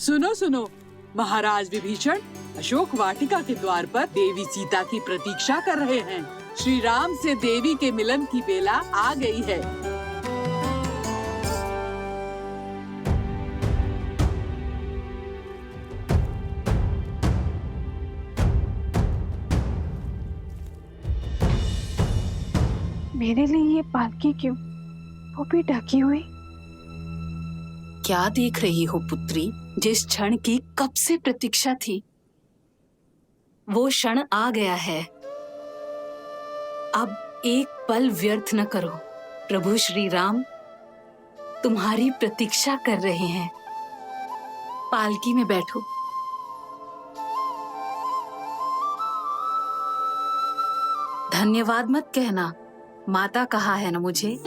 सुनो सुनो, महाराज विभीषण अशोक वाटिका के द्वार पर देवी सीता की प्रतीक्षा कर रहे हैं। श्री राम से देवी के मिलन की बेला आ गई है। मेरे लिए ये पालकी क्यों, वो भी ढकी हुई? क्या देख रही हो पुत्री? जिस क्षण की कब से प्रतीक्षा थी, वो क्षण आ गया है। अब एक पल व्यर्थ न करो। प्रभु श्री राम तुम्हारी प्रतीक्षा कर रहे हैं। पालकी में बैठो। धन्यवाद मत कहना, माता कहा है ना मुझे।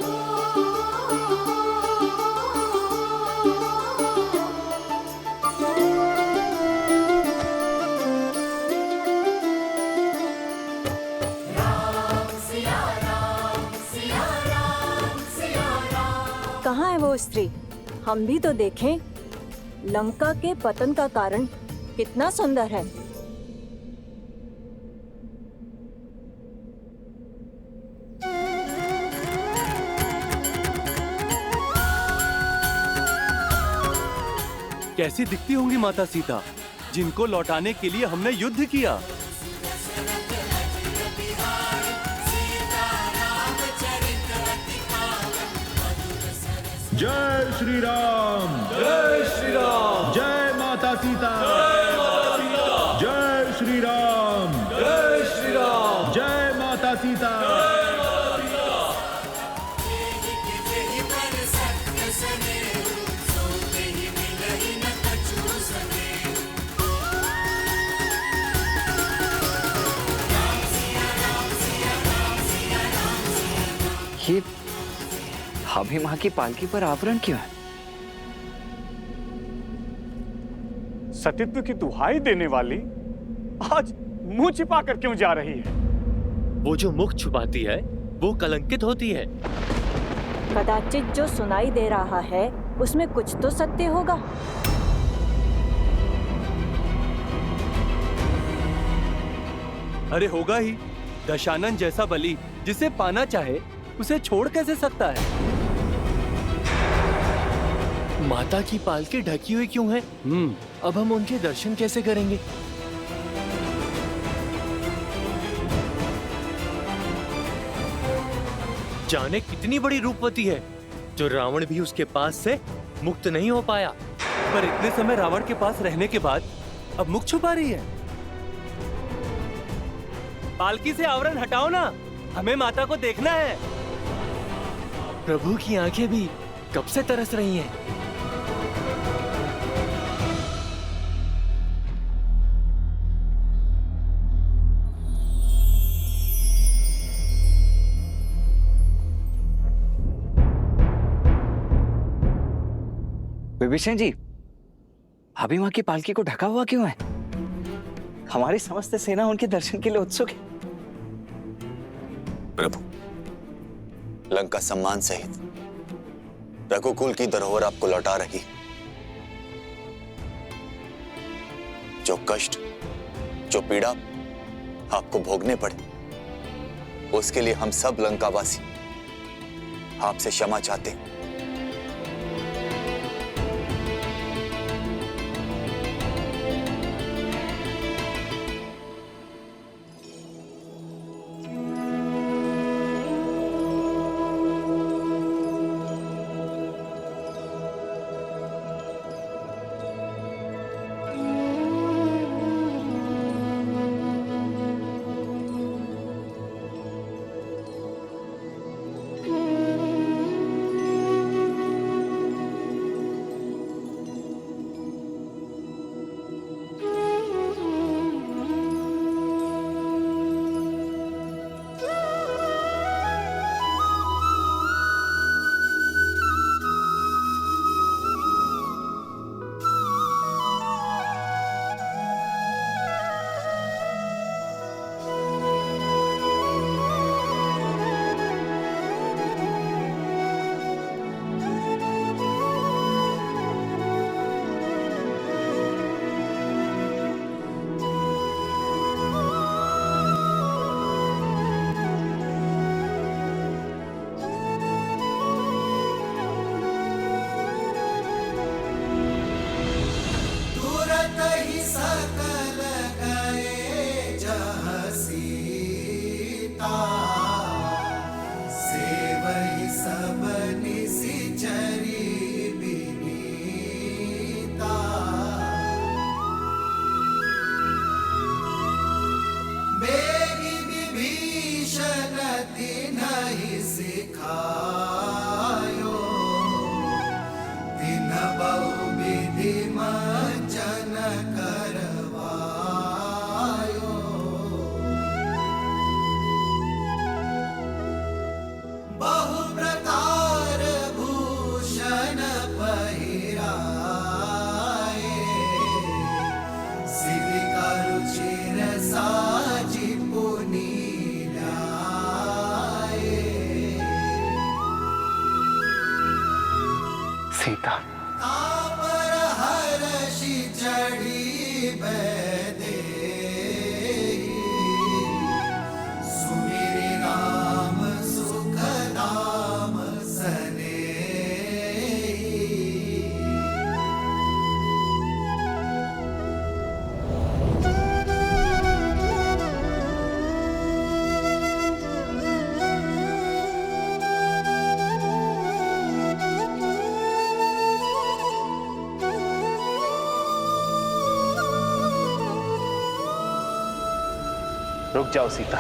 कहाँ है वो स्त्री? हम भी तो देखें। लंका के पतन का कारण कितना सुंदर है। कैसी दिखती होंगी माता सीता, जिनको लौटाने के लिए हमने युद्ध किया। जय श्री राम, जय श्री राम, जय माता सीता, जय श्री राम, जय श्री राम, जय माता सीता। ये भाभी माँ की पालकी पर आवरण क्यों है? सतीत्व की दुहाई देने वाली आज मुंह छिपा कर क्यों जा रही है? वो जो मुख छुपाती है वो कलंकित होती है। कदाचित जो सुनाई दे रहा है उसमें कुछ तो सत्य होगा। अरे होगा ही। दशानन जैसा बलि जिसे पाना चाहे उसे छोड़ कैसे सकता है? माता की पालकी ढकी हुई क्यों है? अब हम उनके दर्शन कैसे करेंगे? जाने कितनी बड़ी रूपवती है, जो रावण भी उसके पास से मुक्त नहीं हो पाया। पर इतने समय रावण के पास रहने के बाद अब मुख छुपा रही है। पालकी से आवरण हटाओ ना, हमें माता को देखना है। प्रभु की आंखें भी कब से तरस रही हैं। विभीषण जी, भाभी माँ की पालकी को ढका हुआ क्यों है? हमारी समस्त सेना उनके दर्शन के लिए उत्सुक है। प्रभु, लंका सम्मान सहित रघुकुल की धरोहर आपको लौटा रही। जो कष्ट, जो पीड़ा आपको भोगने पड़े, उसके लिए हम सब लंकावासी आपसे क्षमा चाहते हैं। रुक जाओ सीता।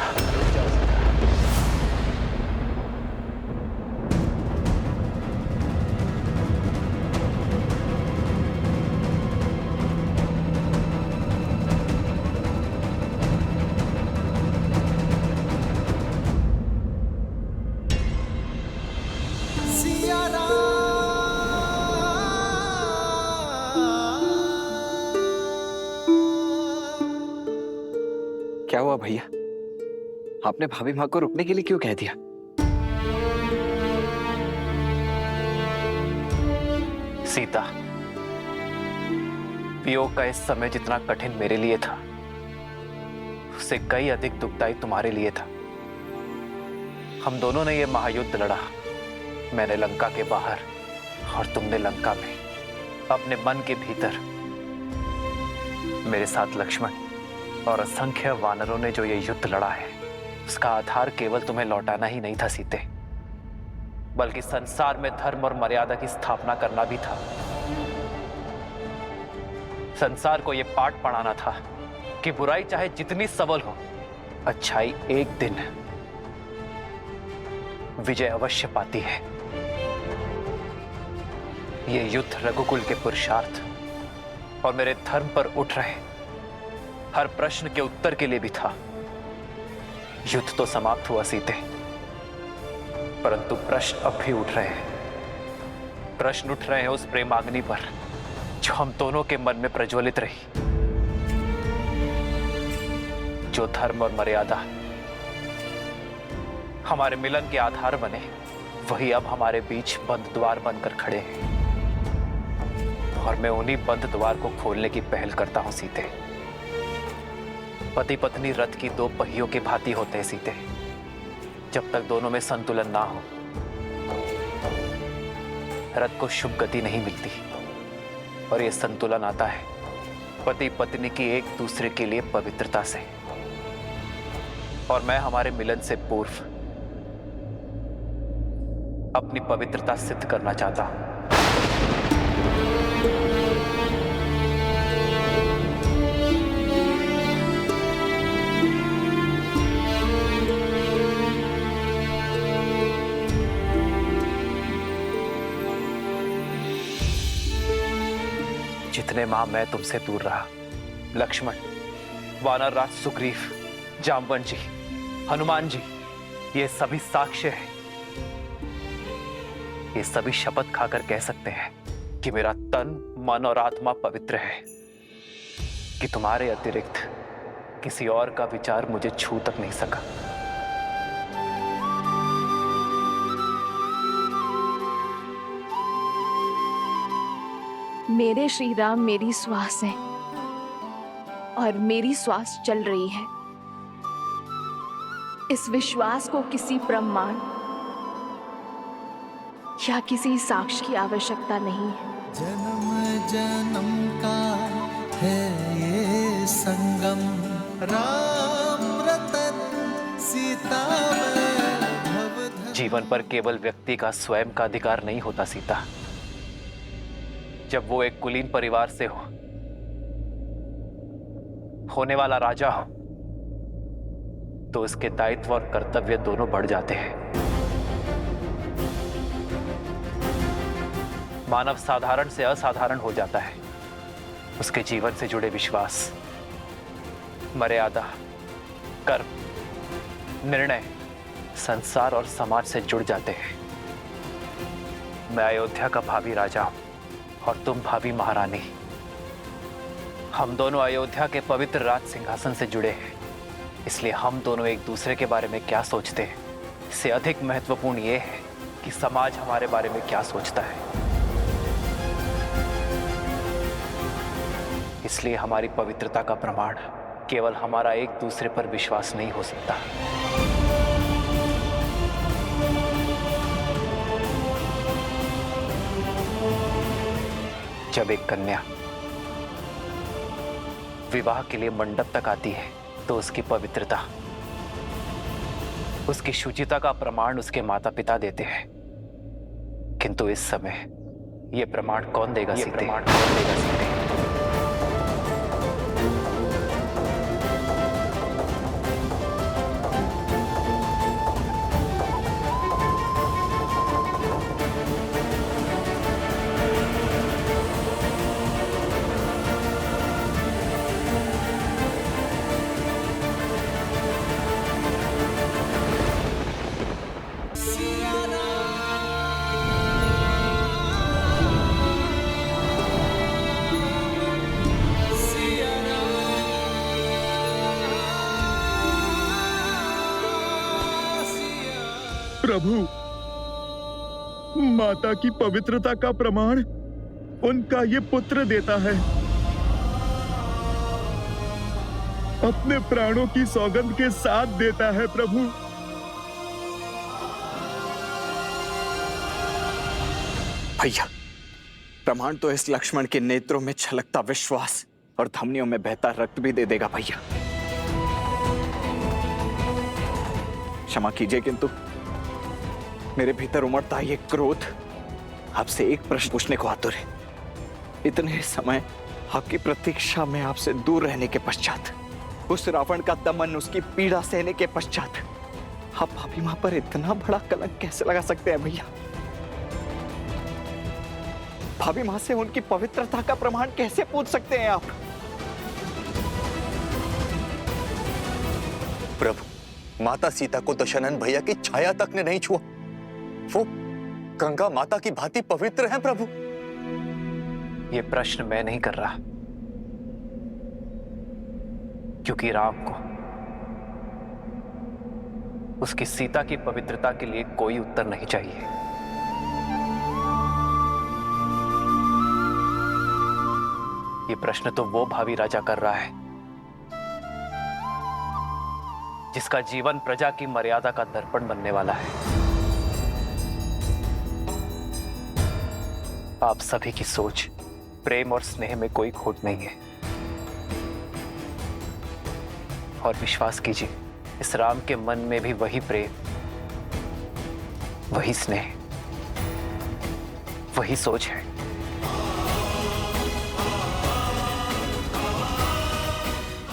क्या हुआ भैया? आपने भाभी माँ को रुकने के लिए क्यों कह दिया? सीता, वियोग का इस समय जितना कठिन मेरे लिए था, उससे कई अधिक दुखदायी तुम्हारे लिए था। हम दोनों ने यह महायुद्ध लड़ा, मैंने लंका के बाहर और तुमने लंका में, अपने मन के भीतर। मेरे साथ लक्ष्मण और असंख्य वानरों ने जो ये युद्ध लड़ा है, उसका आधार केवल तुम्हें लौटाना ही नहीं था सीते, बल्कि संसार में धर्म और मर्यादा की स्थापना करना भी था। संसार को यह पाठ पढ़ाना था कि बुराई चाहे जितनी सबल हो, अच्छाई एक दिन विजय अवश्य पाती है। यह युद्ध रघुकुल के पुरुषार्थ और मेरे धर्म पर उठ रहे हर प्रश्न के उत्तर के लिए भी था। युद्ध तो समाप्त हुआ सीते, परंतु प्रश्न अब भी उठ रहे हैं। प्रश्न उठ रहे हैं उस प्रेमाग्नि पर जो हम दोनों के मन में प्रज्वलित रही। जो धर्म और मर्यादा हमारे मिलन के आधार बने, वही अब हमारे बीच बंद द्वार बनकर खड़े हैं, और मैं उन्हीं बंद द्वार को खोलने की पहल करता हूं सीते। पति पत्नी रथ की दो पहियों के भांति होते हैं सीते। जब तक दोनों में संतुलन ना हो, रथ को शुभ गति नहीं मिलती। और यह संतुलन आता है पति पत्नी की एक दूसरे के लिए पवित्रता से। और मैं हमारे मिलन से पूर्व अपनी पवित्रता सिद्ध करना चाहता हूं। जितने माह मैं तुमसे दूर रहा, लक्ष्मण, वानर राज सुग्रीव, जामवंत जी, हनुमान जी, ये सभी साक्ष्य हैं। ये सभी शपथ खाकर कह सकते हैं कि मेरा तन, मन और आत्मा पवित्र है, कि तुम्हारे अतिरिक्त किसी और का विचार मुझे छू तक नहीं सका। मेरे श्री राम मेरी श्वास है और मेरी श्वास चल रही है। इस विश्वास को किसी प्रमाण या किसी साक्ष्य की आवश्यकता नहीं है। जन्म जन्म का है ये संगम, राम रतन सीता वैभव। जीवन पर केवल व्यक्ति का स्वयं का अधिकार नहीं होता सीता। जब वो एक कुलीन परिवार से होने वाला राजा हो, तो उसके दायित्व और कर्तव्य दोनों बढ़ जाते हैं। मानव साधारण से असाधारण हो जाता है। उसके जीवन से जुड़े विश्वास, मर्यादा, कर्म, निर्णय संसार और समाज से जुड़ जाते हैं। मैं अयोध्या का भावी राजा हूं और तुम भावी महारानी। हम दोनों अयोध्या के पवित्र राज सिंहासन से जुड़े हैं, इसलिए हम दोनों एक दूसरे के बारे में क्या सोचते हैं, इससे अधिक महत्वपूर्ण यह है कि समाज हमारे बारे में क्या सोचता है। इसलिए हमारी पवित्रता का प्रमाण केवल हमारा एक दूसरे पर विश्वास नहीं हो सकता। जब एक कन्या विवाह के लिए मंडप तक आती है, तो उसकी पवित्रता, उसकी शुचिता का प्रमाण उसके माता पिता देते हैं। किंतु इस समय यह प्रमाण कौन देगा सीते? प्रभु, माता की पवित्रता का प्रमाण उनका ये पुत्र देता है। अपने प्राणों की सौगंध के साथ देता है प्रभु। भैया, प्रमाण तो इस लक्ष्मण के नेत्रों में छलकता विश्वास और धमनियों में बहता रक्त भी दे देगा भैया। क्षमा कीजिए, किंतु मेरे भीतर उमड़ता ये क्रोध आपसे एक प्रश्न पूछने को आतुर है। इतने समय आपकी प्रतीक्षा में आपसे दूर रहने के पश्चात, उस रावण का दमन, उसकी पीड़ा सहने के पश्चात, आप भाभी मां पर इतना बड़ा कलंक कैसे लगा सकते हैं भैया? भाभी मां से उनकी पवित्रता का प्रमाण कैसे पूछ सकते हैं आप? प्रभु, माता सीता को दशरथ भैया की छाया तक ने नहीं छुआ। वो गंगा माता की भांति पवित्र हैं प्रभु। ये प्रश्न मैं नहीं कर रहा, क्योंकि राम को उसकी सीता की पवित्रता के लिए कोई उत्तर नहीं चाहिए। ये प्रश्न तो वो भावी राजा कर रहा है जिसका जीवन प्रजा की मर्यादा का दर्पण बनने वाला है। आप सभी की सोच, प्रेम और स्नेह में कोई खोट नहीं है। और विश्वास कीजिए, इस राम के मन में भी वही प्रेम, वही स्नेह, वही सोच है।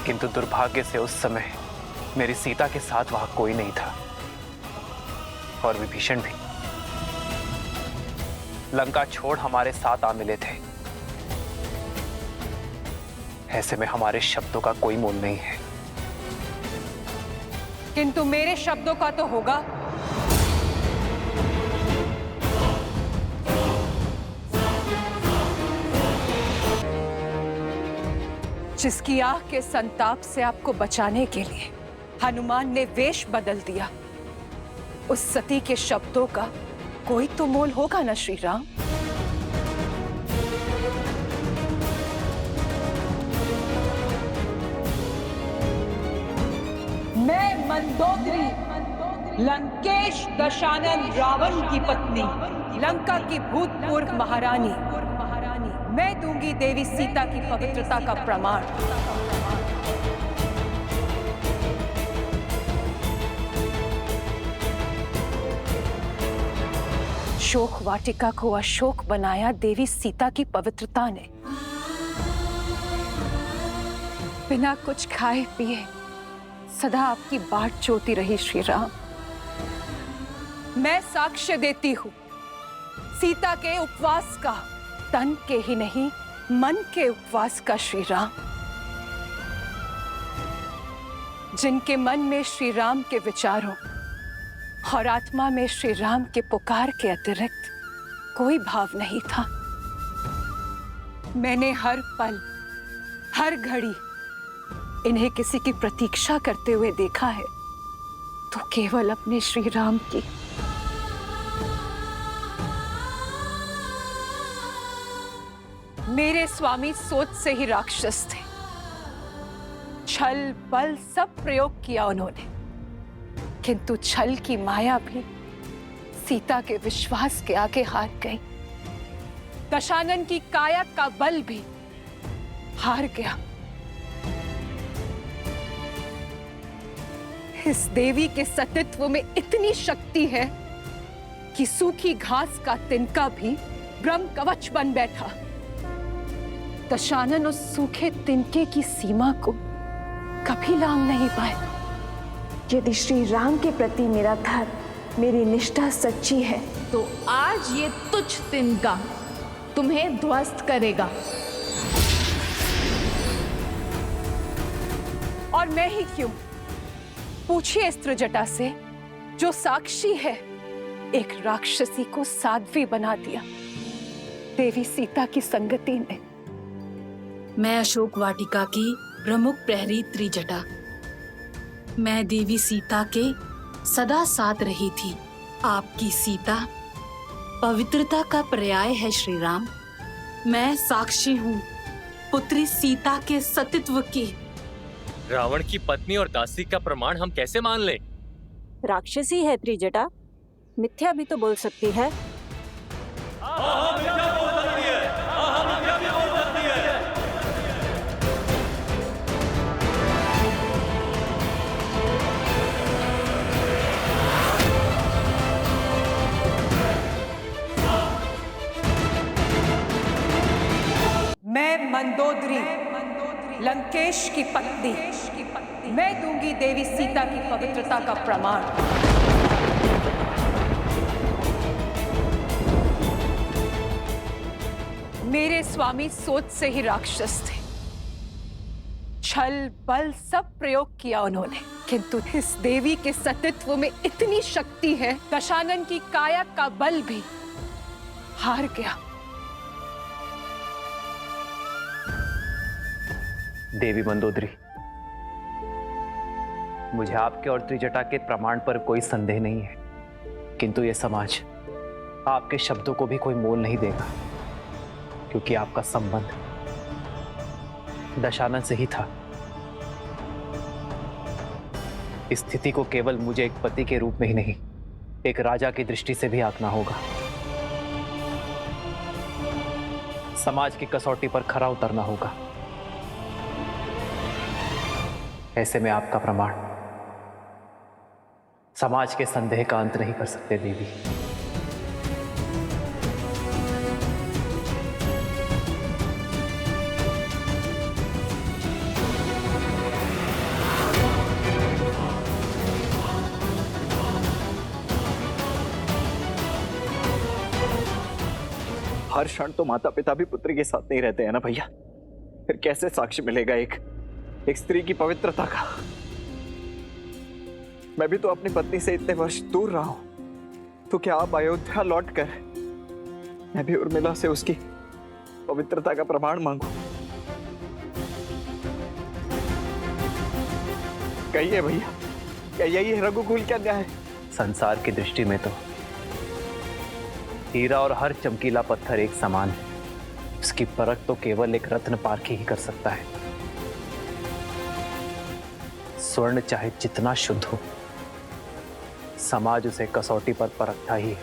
किंतु दुर्भाग्य से उस समय मेरी सीता के साथ वहां कोई नहीं था, और विभीषण भी लंका छोड़ हमारे साथ आ मिले थे। ऐसे में हमारे शब्दों का कोई मोल नहीं है। किंतु मेरे शब्दों का तो होगा। जिसकी आग के संताप से आपको बचाने के लिए हनुमान ने वेश बदल दिया, उस सती के शब्दों का कोई तो मोल होगा ना श्री राम? मैं मंदोदरी, लंकेश दशानन रावण की पत्नी, लंका की भूतपूर्व महारानी, मैं दूंगी देवी सीता की पवित्रता का प्रमाण। शोक वाटिका को अशोक बनाया देवी सीता की पवित्रता ने। बिना कुछ खाए पिए सदा आपकी बाट जोती रही श्री राम। मैं साक्ष्य देती हूं सीता के उपवास का, तन के ही नहीं मन के उपवास का श्री राम। जिनके मन में श्री राम के विचारों और आत्मा में श्री राम के पुकार के अतिरिक्त कोई भाव नहीं था, मैंने हर पल हर घड़ी इन्हें किसी की प्रतीक्षा करते हुए देखा है, तो केवल अपने श्री राम की। मेरे स्वामी सोच से ही राक्षस थे। छल बल सब प्रयोग किया उन्होंने, किंतु छल की माया भी सीता के विश्वास के आगे हार गई। दशानन की काया का बल भी हार गया। इस देवी के सतीत्व में इतनी शक्ति है कि सूखी घास का तिनका भी ब्रह्म कवच बन बैठा। दशानन उस सूखे तिनके की सीमा को कभी लांघ नहीं पाए। यदि श्री राम के प्रति मेरा धर्म, मेरी निष्ठा सच्ची है, तो आज ये तुच्छ तिनका तुम्हें ध्वस्त करेगा। और मैं ही क्यों? पूछिए इस त्रिजटा से, जो साक्षी है, एक राक्षसी को साध्वी बना दिया देवी सीता की संगति ने। मैं अशोक वाटिका की प्रमुख प्रहरी त्रिजटा, मैं देवी सीता के सदा साथ रही थी आपकी सीता पवित्रता का पर्याय है श्री राम। मैं साक्षी हूँ पुत्री सीता के सतीत्व की। रावण की पत्नी और दासी का प्रमाण हम कैसे मान लें? राक्षसी है त्रिजटा, मिथ्या भी तो बोल सकती है। मैं मंदोदरी, लंकेश की पत्नी, मैं दूंगी देवी सीता की पवित्रता का प्रमाण। मेरे स्वामी सोच से ही राक्षस थे। छल बल सब प्रयोग किया उन्होंने, किंतु इस देवी के सतीत्व में इतनी शक्ति है, दशानन की काया का बल भी हार गया। देवी मंदोदरी, मुझे आपके और त्रिजटा के प्रमाण पर कोई संदेह नहीं है, किंतु यह समाज आपके शब्दों को भी कोई मोल नहीं देगा, क्योंकि आपका संबंध दशानन से ही था। इस स्थिति को केवल मुझे एक पति के रूप में ही नहीं, एक राजा की दृष्टि से भी आंकना होगा। समाज की कसौटी पर खरा उतरना होगा। ऐसे में आपका प्रमाण समाज के संदेह का अंत नहीं कर सकते देवी। हर क्षण तो माता पिता भी पुत्री के साथ नहीं रहते हैं ना भैया, फिर कैसे साक्ष्य मिलेगा एक स्त्री की पवित्रता का? मैं भी तो अपनी पत्नी से इतने वर्ष दूर रहा हूं, तो क्या आप अयोध्या लौटकर मैं भी उर्मिला से उसकी पवित्रता का प्रमाण मांगू? कहिए भैया, क्या यही है रघुकुल का न्याय? संसार की दृष्टि में तो हीरा और हर चमकीला पत्थर एक समान है। उसकी परख तो केवल एक रत्न पारखी ही कर सकता है। स्वर्ण चाहे जितना शुद्ध हो, समाज उसे कसौटी पर परखता ही है।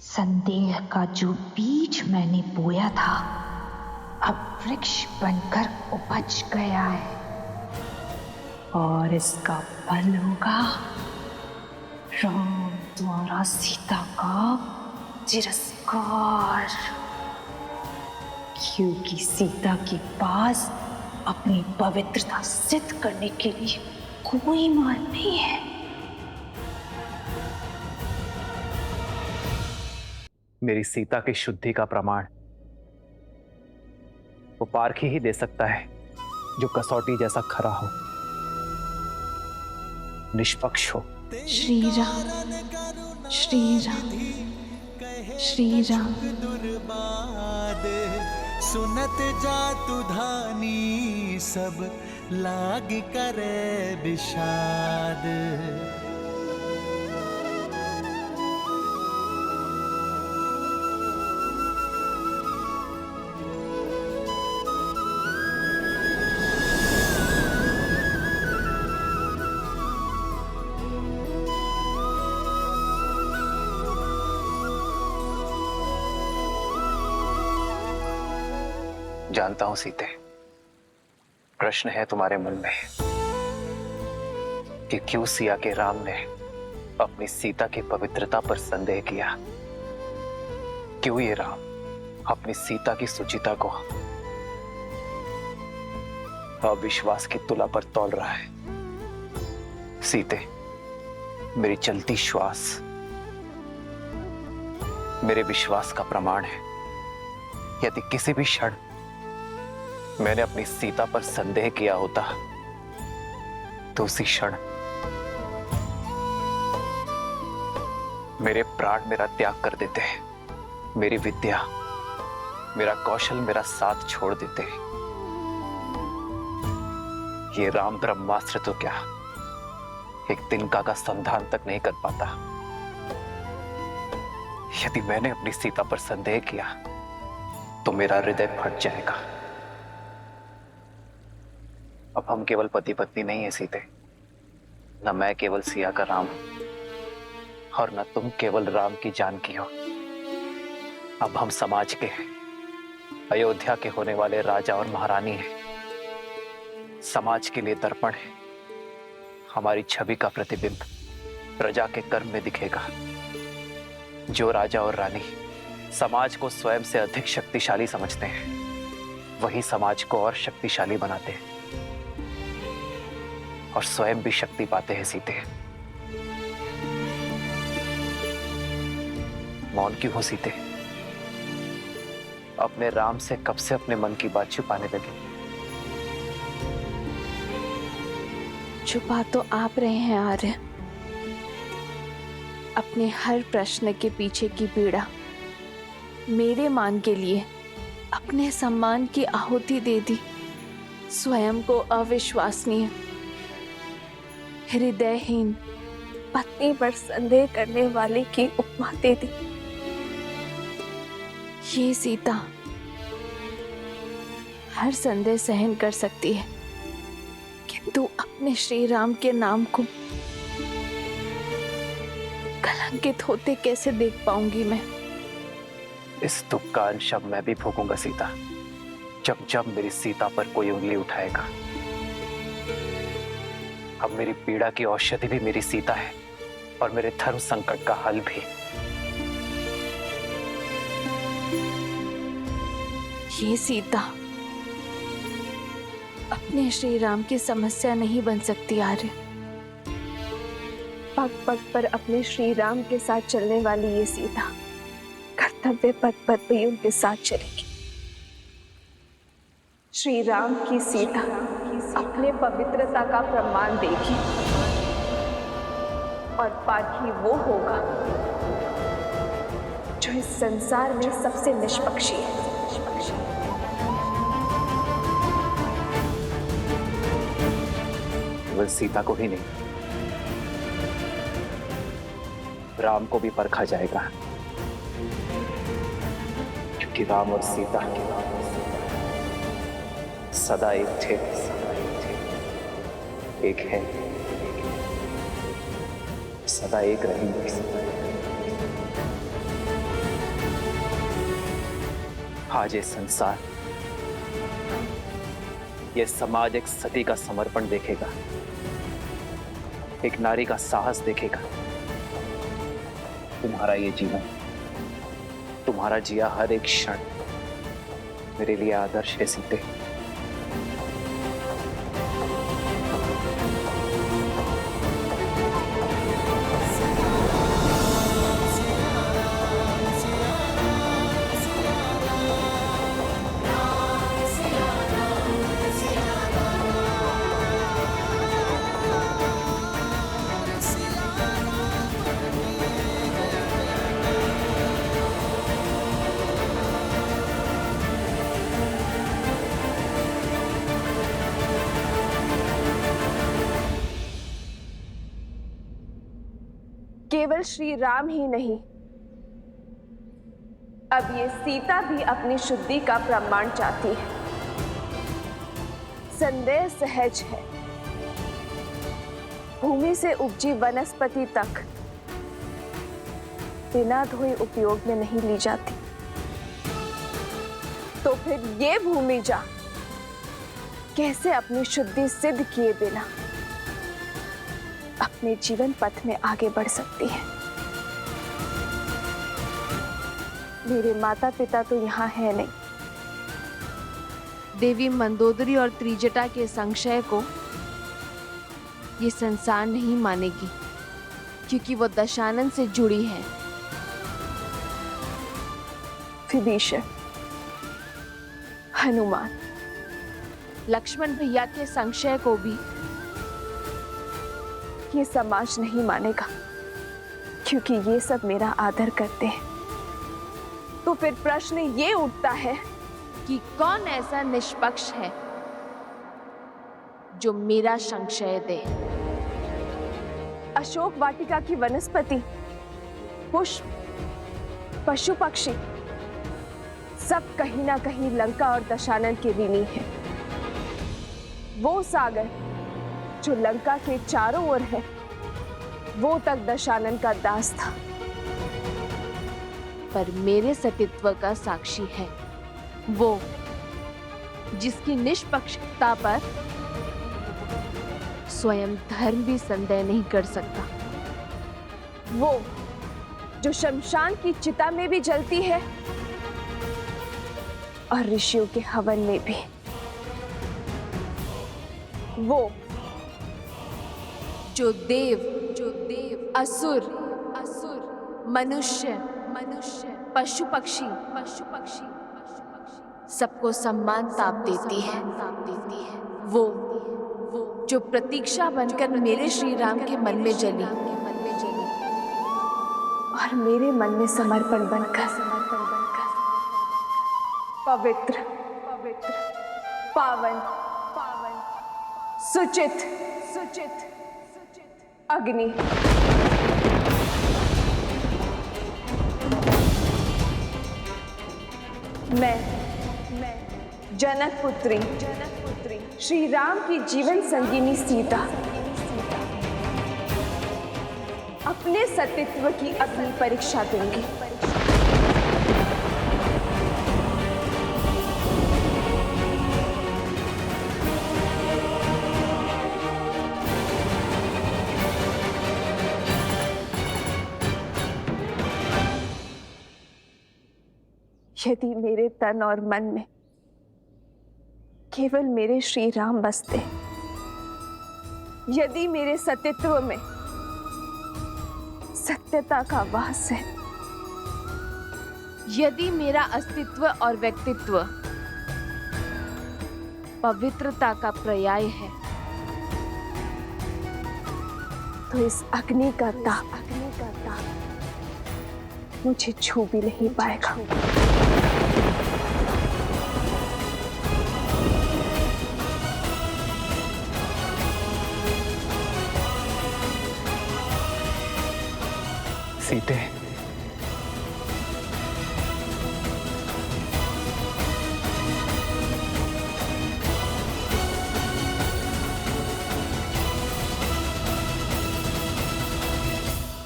संदेह का जो बीज मैंने बोया था, अब वृक्ष बनकर उपज गया है, और इसका फल होगा राम द्वारा सीता का तिरस्कार, क्योंकि सीता के पास अपनी पवित्रता सिद्ध करने के लिए कोई मार्ग नहीं है। मेरी सीता की शुद्धि का प्रमाण वो पारखी ही दे सकता है, जो कसौटी जैसा खरा हो, निष्पक्ष हो। श्री राम, श्री राम, श्री राम। सुनत जातु धानी सब लाग करे विषाद। जानता हूं सीते, प्रश्न है तुम्हारे मन में कि क्यों सिया के राम ने अपनी सीता की पवित्रता पर संदेह किया। क्यों ये राम अपनी सीता की सुचिता को अविश्वास की तुला पर तौल रहा है। सीते, मेरी चलती श्वास मेरे विश्वास का प्रमाण है। यदि किसी भी क्षण मैंने अपनी सीता पर संदेह किया होता, तो उसी क्षण मेरे प्राण मेरा त्याग कर देते हैं, मेरी विद्या, मेरा कौशल, मेरा साथ छोड़ देते हैं। ये राम ब्रह्मास्त्र तो क्या, एक तिनका का संधान तक नहीं कर पाता। यदि मैंने अपनी सीता पर संदेह किया तो मेरा हृदय फट जाएगा। अब हम केवल पति पत्नी नहीं है सीते, न मैं केवल सिया का राम और न तुम केवल राम की जानकी हो। अब हम समाज के हैं, अयोध्या के होने वाले राजा और महारानी हैं। समाज के लिए दर्पण है, हमारी छवि का प्रतिबिंब प्रजा के कर्म में दिखेगा। जो राजा और रानी समाज को स्वयं से अधिक शक्तिशाली समझते हैं, वही समाज को और शक्तिशाली बनाते हैं और स्वयं भी शक्ति पाते हैं सीते। मौन क्यों हो सीते? अपने राम से कब से अपने मन की बात छुपाने लगे? छुपा तो आप रहे हैं आर्य। अपने हर प्रश्न के पीछे की पीड़ा मेरे मान के लिए अपने सम्मान की आहुति दे दी। स्वयं को अविश्वसनीय, हृदयहीन पत्नी पर संदेह करने वाले की उपमा दे दी। ये सीता हर संदेह सहन कर सकती है, किंतु अपने श्री राम के नाम को कलंकित होते कैसे देख पाऊंगी मैं? इस दुख का अंश अब मैं भी भोगूंगा सीता, जब जब मेरी सीता पर कोई उंगली उठाएगा। अब मेरी पीड़ा की औषधि भी मेरी सीता है और मेरे धर्म संकट का हल भी। ये सीता अपने श्री राम की समस्या नहीं बन सकती आर्य। पग पग पर अपने श्री राम के साथ चलने वाली ये सीता कर्तव्य पथ पर भी उनके साथ चलेगी। श्री राम की सीता अपने पवित्रता का प्रमाण देगी और पाठी वो होगा जो इस संसार में सबसे निष्पक्षी है। केवल सीता को ही नहीं, राम को भी परखा जाएगा, क्योंकि राम और सीता सदा एक थे, एक है, सदा एक रहेंगे। आज ये संसार, ये समाज एक सती का समर्पण देखेगा, एक नारी का साहस देखेगा। तुम्हारा ये जीवन, तुम्हारा जिया हर एक क्षण मेरे लिए आदर्श है सीते। केवल श्री राम ही नहीं, अब ये सीता भी अपनी शुद्धि का प्रमाण चाहती है। संदेह सहज है, भूमि से उपजी वनस्पति तक बिना धोए उपयोग में नहीं ली जाती, तो फिर ये भूमि जा कैसे अपनी शुद्धि सिद्ध किए बिना अपने जीवन पथ में आगे बढ़ सकती है? मेरे माता पिता तो यहाँ है नहीं। देवी मंदोदरी और त्रिजटा के संशय को ये संसार नहीं मानेगी, क्योंकि वो दशानन से जुड़ी है। विभीषण, हनुमान, लक्ष्मण भैया के संशय को भी ये समाज नहीं मानेगा, क्योंकि ये सब मेरा आदर करते हैं। तो फिर प्रश्न ये उठता है कि कौन ऐसा निष्पक्ष है जो मेरा संशय दे? अशोक वाटिका की वनस्पति, पुष्प, पशु पक्षी सब कहीं ना कहीं लंका और दशानन के ऋणी है। वो सागर जो लंका के चारों ओर है, वो तक दशानन का दास था, पर मेरे सतीत्व का साक्षी है वो जिसकी निष्पक्षता पर स्वयं धर्म भी संदेह नहीं कर सकता, वो जो शमशान की चिता में भी जलती है और ऋषियों के हवन में भी, वो जो देव असुर मनुष्य पशु पक्षी सबको सम्मान ताप देती है, वो जो प्रतीक्षा बनकर मेरे श्री राम के मन में जली और मेरे मन में समर्पण बनकर पवित्र पावन सुचित अग्नि मैं जनक पुत्री श्री राम की जीवन संगिनी सीता अपने सतीत्व की अग्नि परीक्षा दूंगी। यदि मेरे तन और मन में केवल मेरे श्री राम बसते, यदि मेरे सतीत्व में सत्यता का वास है, यदि मेरा अस्तित्व और व्यक्तित्व पवित्रता का पर्याय है, तो इस अग्नि का ताप मुझे छू भी नहीं पाएगा। सीते,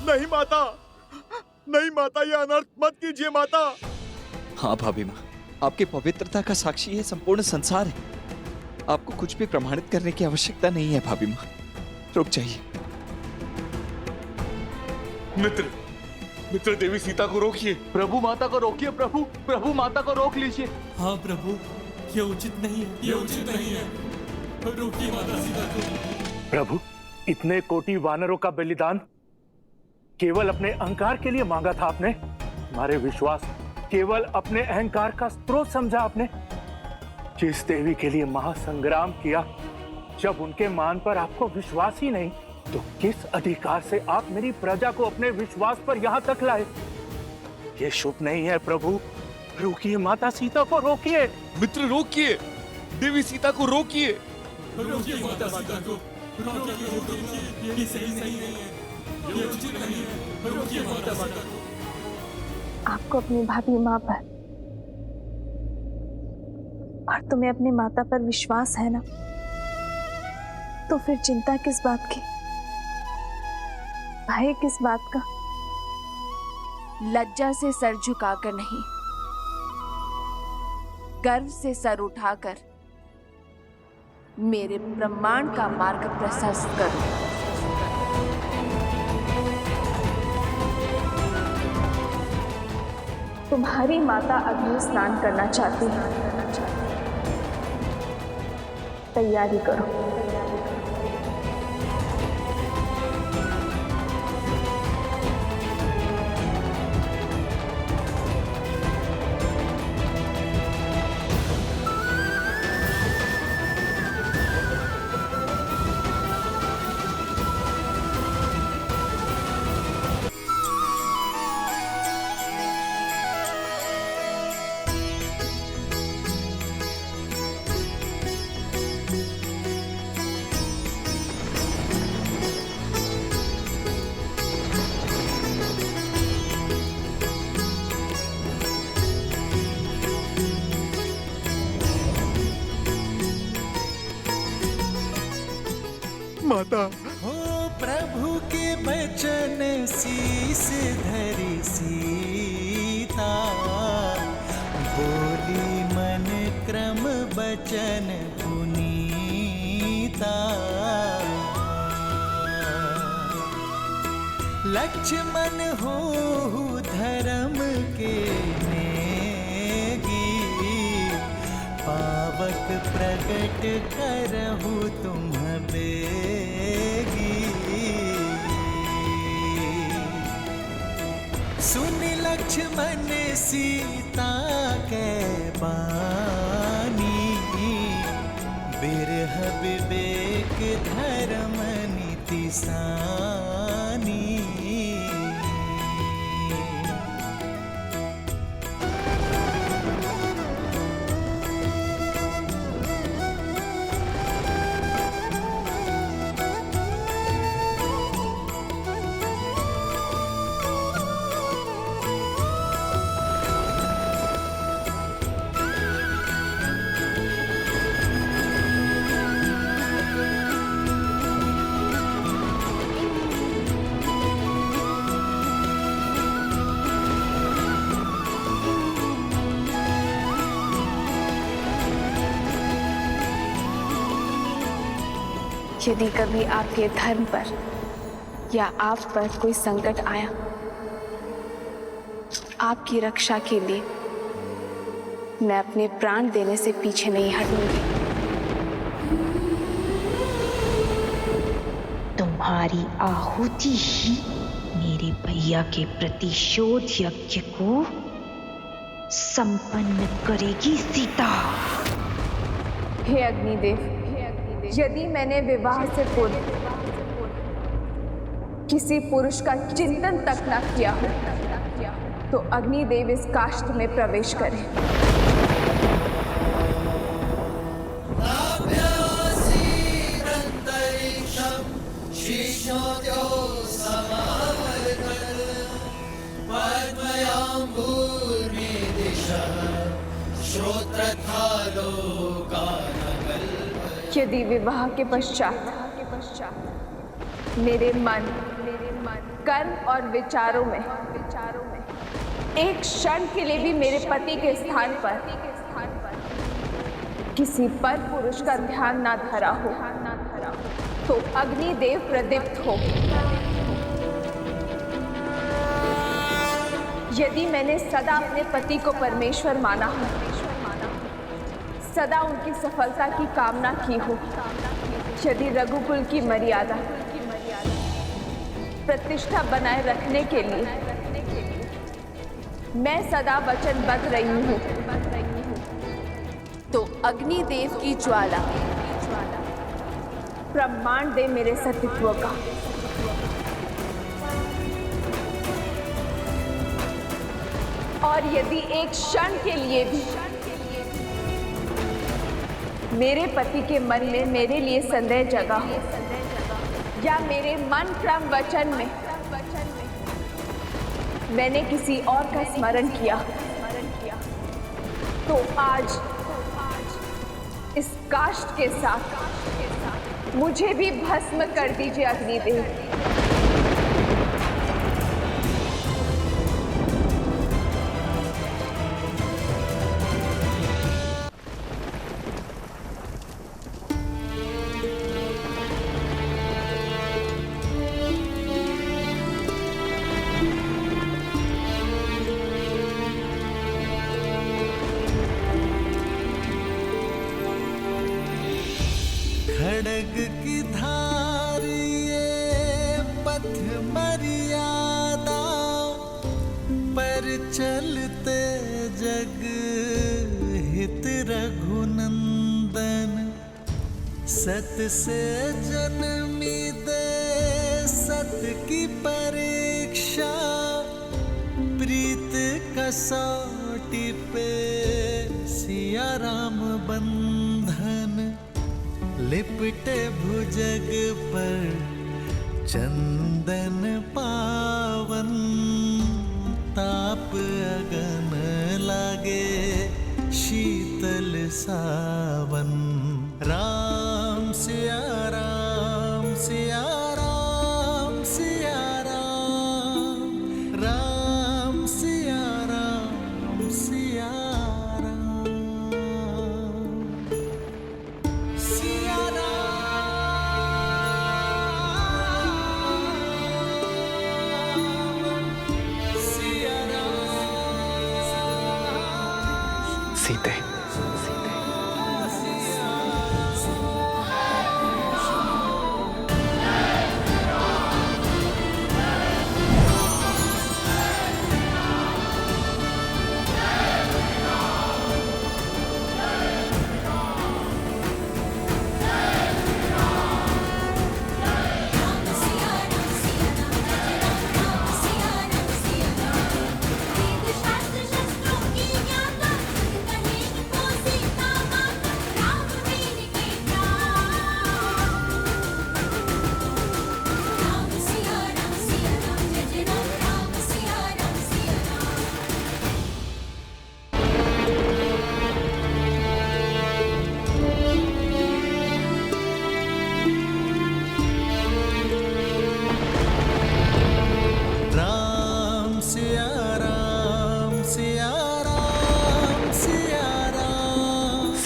नहीं माता, नहीं माता, ये अनर्थ मत कीजिए माता। हाँ भाभी माँ, आपकी पवित्रता का साक्षी है संपूर्ण संसार है। आपको कुछ भी प्रमाणित करने की आवश्यकता नहीं है भाभी माँ, रुक जाइए। मित्र देवी सीता को रोकिए। प्रभु माता को रोकिए। प्रभु माता को रोक लीजिए। हाँ प्रभु, ये उचित नहीं है, ये उचित नहीं है। रोकिए माता सीता को। प्रभु, इतने कोटि वानरों का बलिदान केवल अपने अहंकार के लिए मांगा था आपने? हमारे विश्वास केवल अपने अहंकार का स्रोत समझा आपने? जिस देवी के लिए महासंग्राम किया, जब उनके मान पर आपको विश्वास ही नहीं, तो किस अधिकार से आप मेरी प्रजा को अपने विश्वास पर यहाँ तक लाए? ये शुभ नहीं है प्रभु। रोकिए माता सीता को, रोकिए। मित्र रोकिए, देवी सीता को रोकिए। रोकिए माता सीता को, रोकिए, ये सही नहीं है, ये उचित नहीं है। रोकिए माता सीता को। आपको अपनी भाभी माँ पर और तुम्हें अपने माता पर विश्वास है ना, तो फिर चिंता किस बात की, भय किस बात का? लज्जा से सर झुकाकर नहीं, गर्व से सर उठाकर मेरे ब्रह्मांड का मार्ग प्रशस्त करो। तुम्हारी माता अग्नि स्नान करना चाहती है, तैयारी करो। माता। हो प्रभु के बचन शीस धरि सीता, बोली मन क्रम बचन पुनीता। लक्ष्मण हो धर्म के नेगी, पावक प्रकट करहु तुम बेगी। सुन लक्ष्मण सीता के बानी, बिरह विवेक धर्म नीति सानी। यदि कभी आपके धर्म पर या आप पर कोई संकट आया, आपकी रक्षा के लिए मैं अपने प्राण देने से पीछे नहीं हटूंगी। तुम्हारी आहुति ही मेरे भैया के प्रतिशोध यज्ञ को संपन्न करेगी सीता। हे अग्निदेव, यदि मैंने विवाह से पूर्व किसी पुरुष का चिंतन तक न किया हो, तो अग्निदेव इस काष्ठ में प्रवेश करें। यदि विवाह के पश्चात मेरे मन, कर्म और विचारों में एक क्षण के लिए भी मेरे पति के स्थान पर किसी पर पुरुष का ध्यान ना धरा हो, तो अग्निदेव प्रदीप्त हो। यदि मैंने सदा अपने पति को परमेश्वर माना हो, सदा उनकी सफलता की कामना की हो, यदि रघुकुल की मर्यादा प्रतिष्ठा बनाए रखने के लिए मैं सदा वचनबद्ध रही हूँ, तो अग्निदेव की ज्वाला प्रमाण दे मेरे सतीत्व का। और यदि एक क्षण के लिए भी मेरे पति के मन में मेरे लिए संदेह जगा हो, या मेरे मन क्रम वचन में मैंने किसी और का स्मरण किया, तो आज इस काष्ठ के साथ मुझे भी भस्म कर दीजिए अग्निदेव। खड़ग की धार ये पथ मर्यादा, पर चलते जग हित रघुनंदन। सत से जन्मी दे सत की परीक्षा, प्रीत कसौटी पे सिया राम बंधन। लिपटे भुजग पर चंदन पावन, ताप अगन लागे शीतल सावन। राम सिया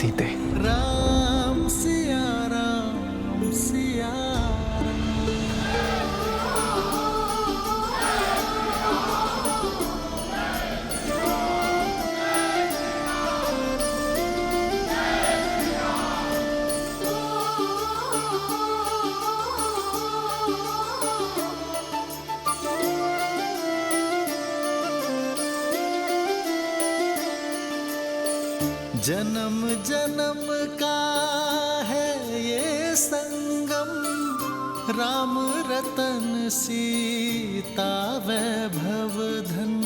सीते। राम सिया राम सिया जन्म जन्म का है ये संगम, राम रतन सीता वैभव धन।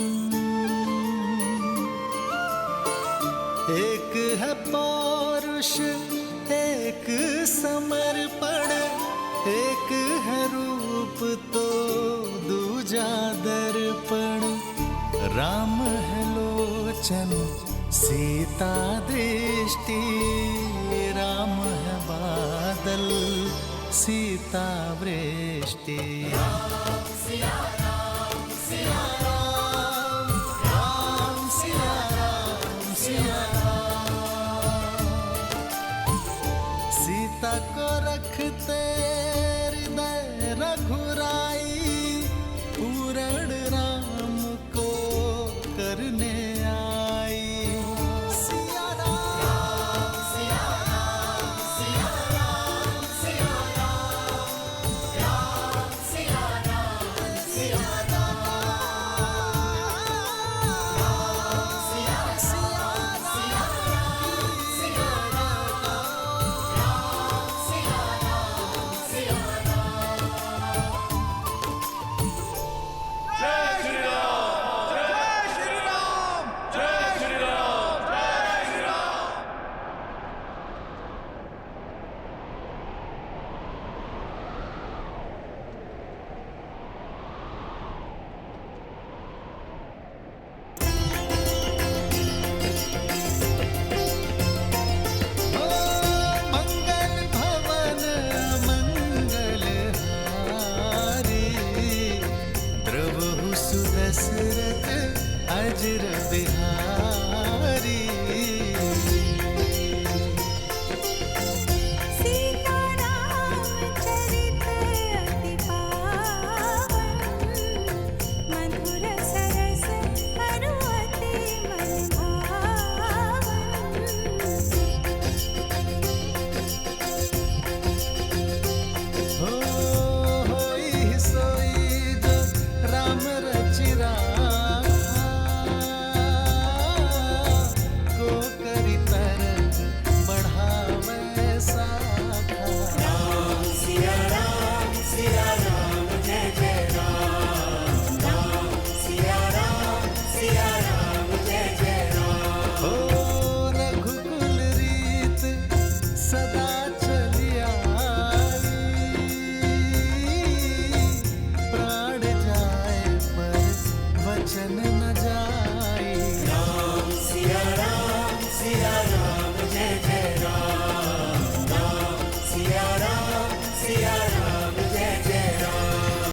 एक है पौरुष एक समर्पण, एक है रूप तो दूजा दर्पण। राम है लोचन सीता दृष्टि, राम है बादल सीता वृष्टि।